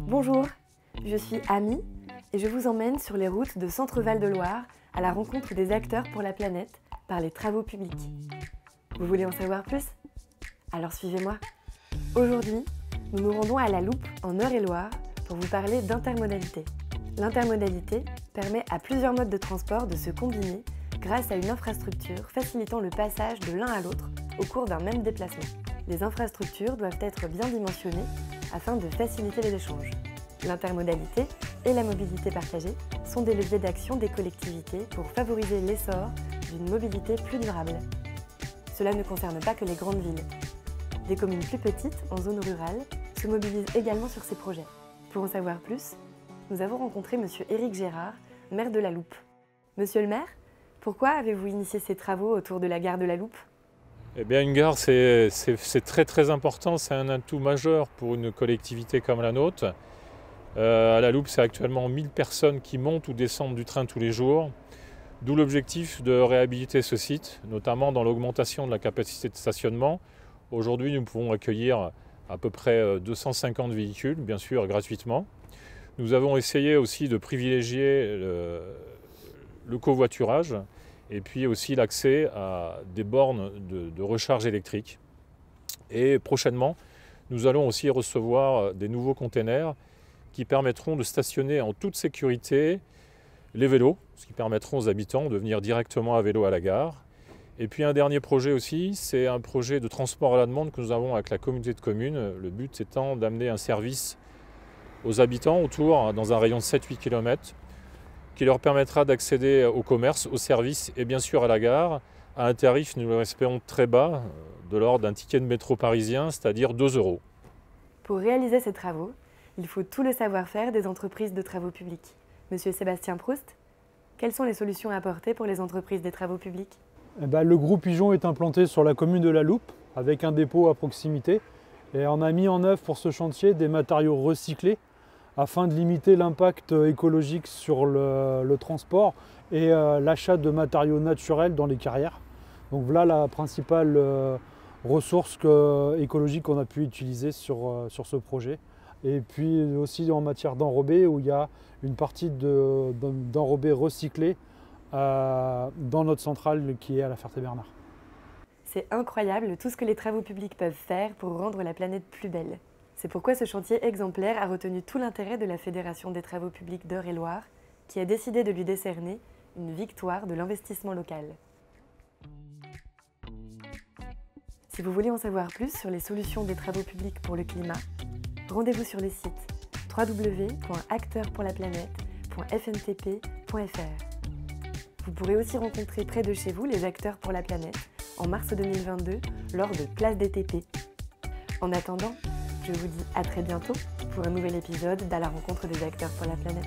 Bonjour, je suis Amy et je vous emmène sur les routes de Centre-Val de Loire à la rencontre des acteurs pour la planète par les travaux publics. Vous voulez en savoir plus? Alors suivez-moi. Aujourd'hui, nous nous rendons à la Loupe en Eure-et-Loire pour vous parler d'intermodalité. L'intermodalité permet à plusieurs modes de transport de se combiner grâce à une infrastructure facilitant le passage de l'un à l'autre au cours d'un même déplacement. Les infrastructures doivent être bien dimensionnées afin de faciliter les échanges. L'intermodalité et la mobilité partagée sont des leviers d'action des collectivités pour favoriser l'essor d'une mobilité plus durable. Cela ne concerne pas que les grandes villes. Des communes plus petites, en zone rurale, se mobilisent également sur ces projets. Pour en savoir plus, nous avons rencontré M. Éric Gérard, maire de la Loupe. Monsieur le maire, pourquoi avez-vous initié ces travaux autour de la gare de la Loupe? Eh bien, une gare, c'est très important, c'est un atout majeur pour une collectivité comme la nôtre. À la Loupe, c'est actuellement 1000 personnes qui montent ou descendent du train tous les jours, d'où l'objectif de réhabiliter ce site, notamment dans l'augmentation de la capacité de stationnement. Aujourd'hui, nous pouvons accueillir à peu près 250 véhicules, bien sûr gratuitement. Nous avons essayé aussi de privilégier le covoiturage et puis aussi l'accès à des bornes de recharge électrique. Et prochainement, nous allons aussi recevoir des nouveaux containers qui permettront de stationner en toute sécurité les vélos, ce qui permettront aux habitants de venir directement à vélo à la gare. Et puis un dernier projet aussi, c'est un projet de transport à la demande que nous avons avec la communauté de communes. Le but étant d'amener un service aux habitants autour, dans un rayon de 7-8 km, qui leur permettra d'accéder au commerce, aux services et bien sûr à la gare, à un tarif, nous l'espérons, très bas, de l'ordre d'un ticket de métro parisien, c'est-à-dire 2 €. Pour réaliser ces travaux, il faut tout le savoir-faire des entreprises de travaux publics. Monsieur Sébastien Proust, quelles sont les solutions à apporter pour les entreprises des travaux publics? Le groupe Pigeon est implanté sur la commune de la Loupe, avec un dépôt à proximité. Et on a mis en œuvre pour ce chantier des matériaux recyclés, afin de limiter l'impact écologique sur le transport et l'achat de matériaux naturels dans les carrières. Donc voilà la principale ressource écologique qu'on a pu utiliser sur ce projet. Et puis aussi en matière d'enrobé, où il y a une partie d'enrobé recyclé dans notre centrale qui est à la Ferté-Bernard. C'est incroyable tout ce que les travaux publics peuvent faire pour rendre la planète plus belle. C'est pourquoi ce chantier exemplaire a retenu tout l'intérêt de la Fédération des travaux publics d'Eure-et-Loire, qui a décidé de lui décerner une victoire de l'investissement local. Si vous voulez en savoir plus sur les solutions des travaux publics pour le climat, rendez-vous sur le site www.acteurpourlaplanète.fntp.fr. Vous pourrez aussi rencontrer près de chez vous les acteurs pour la planète en mars 2022 lors de Place des TP. En attendant, je vous dis à très bientôt pour un nouvel épisode d'À la rencontre des acteurs pour la planète.